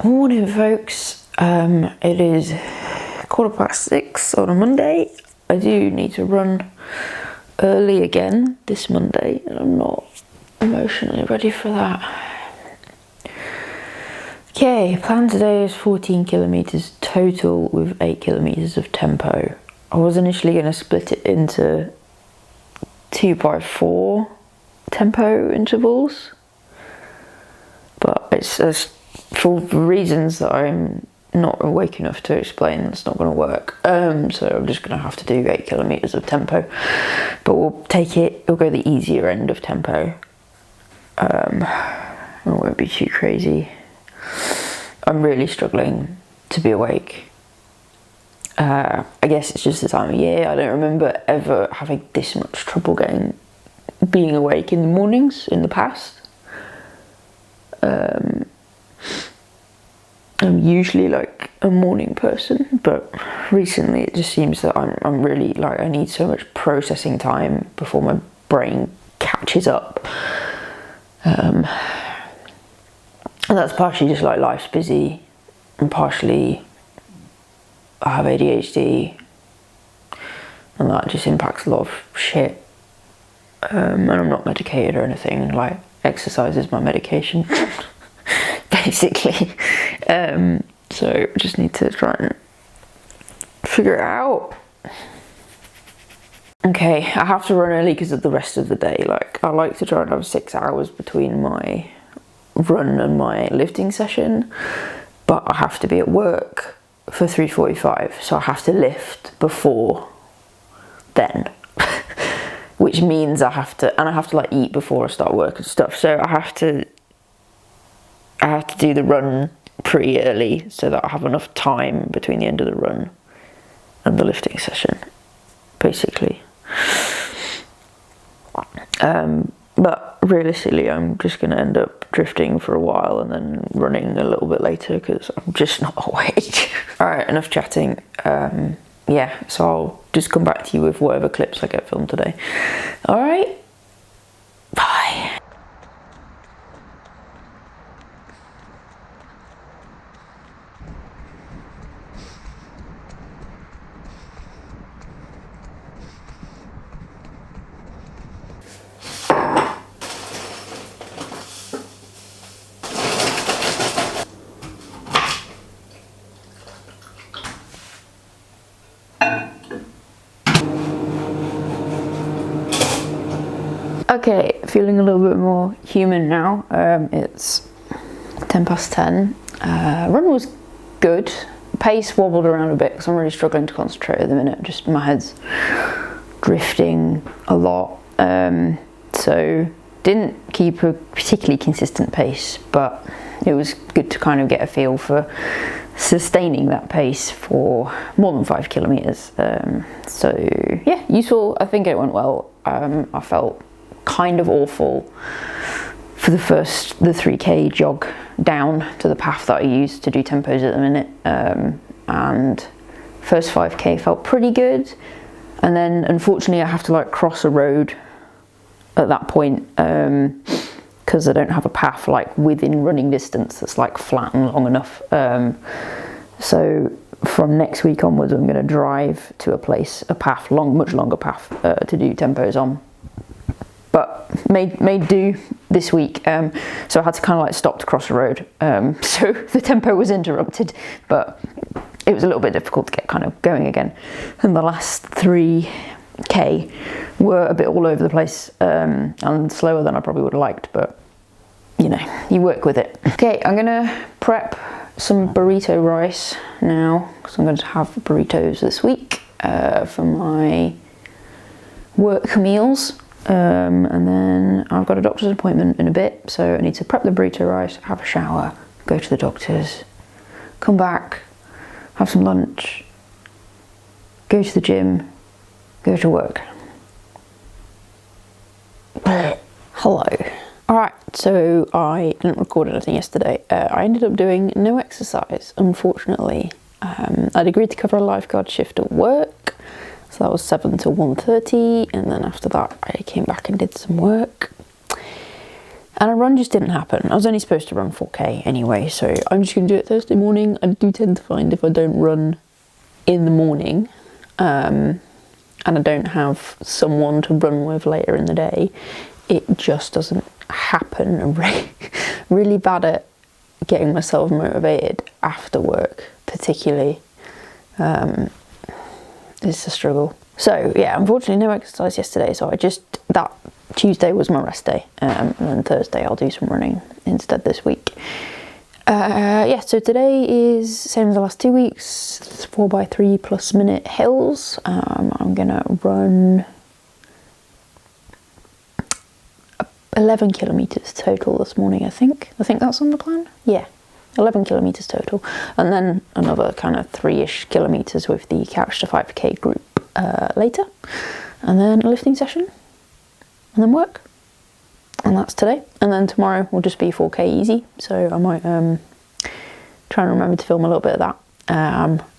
Morning, folks. It is 6:15 on a Monday. I do need to run early again this Monday, and I'm not emotionally ready for that. Okay, plan today is 14 kilometers total with 8 kilometers of tempo. I was initially going to split it into 2x4 tempo intervals, but it's for reasons that I'm not awake enough to explain, it's not going to work. So I'm just going to have to do 8 kilometers of tempo, but we'll go the easier end of tempo. It won't be too crazy. I'm really struggling to be awake. I guess it's just the time of year. I don't remember ever having this much trouble being awake in the mornings in the past. I'm usually like a morning person, but recently it just seems that I'm really like, I need so much processing time before my brain catches up. And that's partially just like life's busy, and partially I have ADHD, and that just impacts a lot of shit. And I'm not medicated or anything, like exercise is my medication. Basically. So I just need to try and figure it out. Okay, I have to run early because of the rest of the day. Like, I like to try and have 6 hours between my run and my lifting session, but I have to be at work for 3:45, so I have to lift before then. Which means I have to like eat before I start work and stuff, so I have to do the run pretty early so that I have enough time between the end of the run and the lifting session, basically. But realistically, I'm just going to end up drifting for a while and then running a little bit later because I'm just not awake. Alright, enough chatting. Yeah, so I'll just come back to you with whatever clips I get filmed today. Alright, bye. Okay, feeling a little bit more human now. It's 10:10. Run was good. Pace wobbled around a bit because I'm really struggling to concentrate at the minute. Just my head's drifting a lot. So didn't keep a particularly consistent pace, but it was good to kind of get a feel for sustaining that pace for more than 5 kilometers. So yeah, useful. I think it went well. I felt kind of awful for the 3k jog down to the path that I use to do tempos at the minute, and first 5k felt pretty good, and then unfortunately I have to like cross a road at that point because I don't have a path like within running distance that's like flat and long enough. So from next week onwards I'm going to drive to a path, much longer path to do tempos on. But made do this week, so I had to kind of like stop to cross the road, so the tempo was interrupted, but it was a little bit difficult to get kind of going again, and the last 3k were a bit all over the place, and slower than I probably would have liked, but you know, you work with it. Okay, I'm gonna prep some burrito rice now because I'm going to have burritos this week for my work meals. And then I've got a doctor's appointment in a bit, so I need to prep the burrito rice, have a shower, go to the doctor's, come back, have some lunch, go to the gym, go to work. Hello. Alright, so I didn't record anything yesterday. I ended up doing no exercise, unfortunately. I'd agreed to cover a lifeguard shift at work, so that was 7 till 1:30, and then after that I came back and did some work. And a run just didn't happen. I was only supposed to run 4K anyway, so I'm just going to do it Thursday morning. I do tend to find if I don't run in the morning, and I don't have someone to run with later in the day, it just doesn't happen. I'm really bad at getting myself motivated after work, particularly. It's a struggle. So yeah, unfortunately no exercise yesterday, so that Tuesday was my rest day, and then Thursday I'll do some running instead this week. Yeah, so today is same as the last 2 weeks. It's 4x3 plus minute hills. I'm gonna run 11 kilometers total this morning, I think that's on the plan. Yeah, 11 kilometers total, and then another kind of 3-ish kilometers with the Couch to 5K group later, and then a lifting session, and then work. And that's today. And then tomorrow will just be 4K easy, so I might try and remember to film a little bit of that.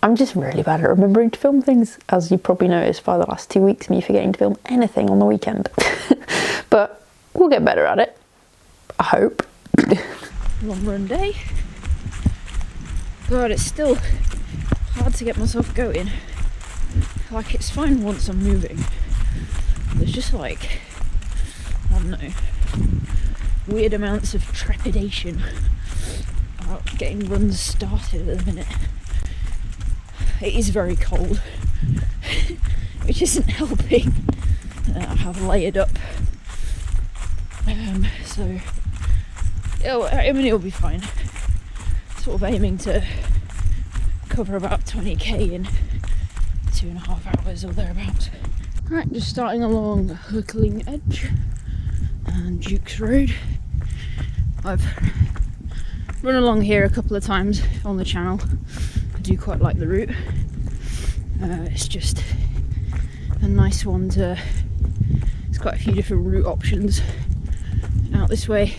I'm just really bad at remembering to film things, as you probably noticed by the last 2 weeks, me forgetting to film anything on the weekend. But we'll get better at it, I hope. Long run day. God, it's still hard to get myself going. Like, it's fine once I'm moving. There's just like, I don't know, weird amounts of trepidation about getting runs started at the minute. It is very cold, which isn't helping. I have layered up, so I mean it'll be fine. Sort of aiming to cover about 20k in 2.5 hours or thereabouts. Right, just starting along Hurkling Edge and Duke's Road. I've run along here a couple of times on the channel. I do quite like the route. It's just a nice one to, there's quite a few different route options out this way,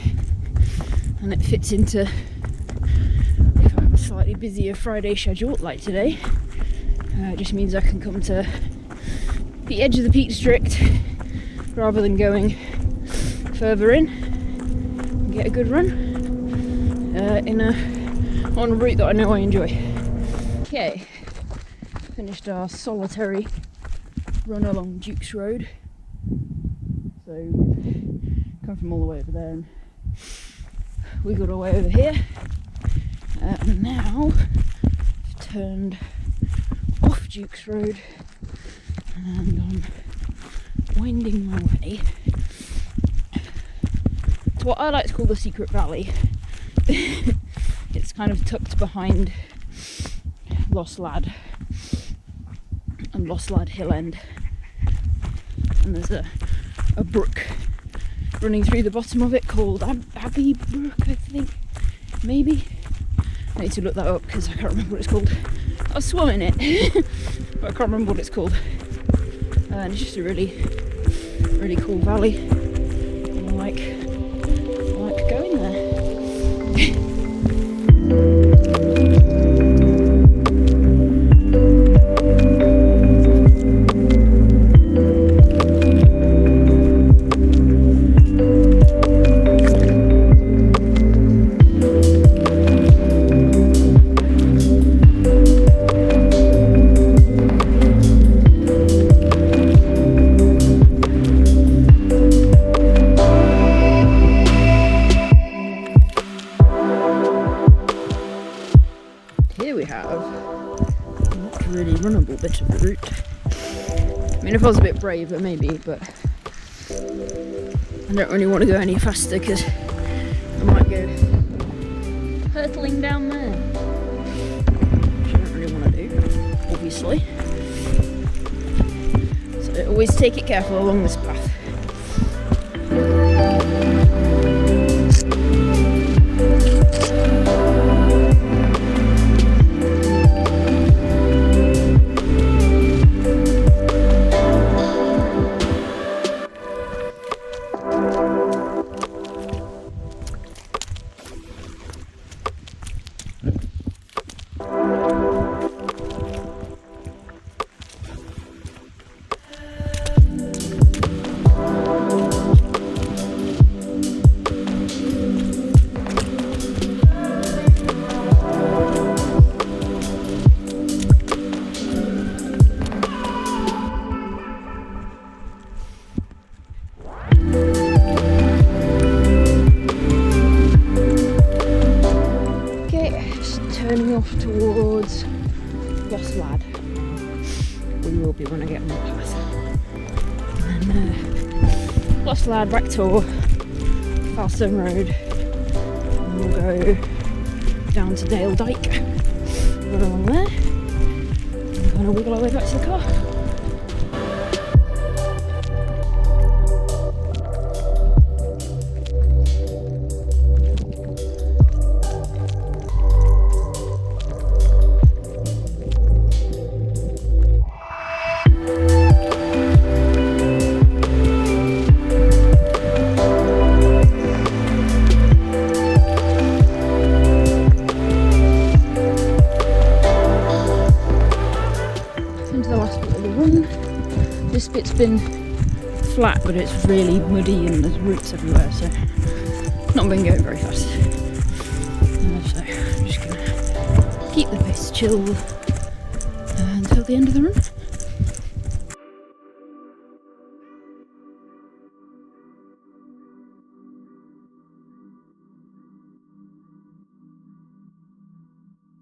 and it fits into, if I have a slightly busier Friday schedule like today, it just means I can come to the edge of the Peak District rather than going further in and get a good run on a route that I know I enjoy. Okay, finished our solitary run along Duke's Road. So we've come from all the way over there and wiggled our way over here, and now I've turned off Duke's Road and I'm winding my way to what I like to call the Secret Valley. It's kind of tucked behind Lost Lad and Lost Lad Hill End, and there's a brook running through the bottom of it called Abbey Brook, I think, maybe. I need to look that up because I can't remember what it's called. I swum in it, but I can't remember what it's called. And it's just a really cool valley, and I like going there. Bit of the route. I mean, if I was a bit braver maybe, but I don't really want to go any faster because I might go hurtling down there, which I don't really want to do, obviously. So always take it careful along this path. turning off towards Lost Lad. We will be when I get on the path. And Lost Lad, back to Falstone Road, and we'll go down to Dale Dyke, go along there, and kind of wiggle our way back to the car. This bit's been flat, but it's really muddy and there's roots everywhere, so not been going very fast. So I'm just gonna keep the pace chill until the end of the run.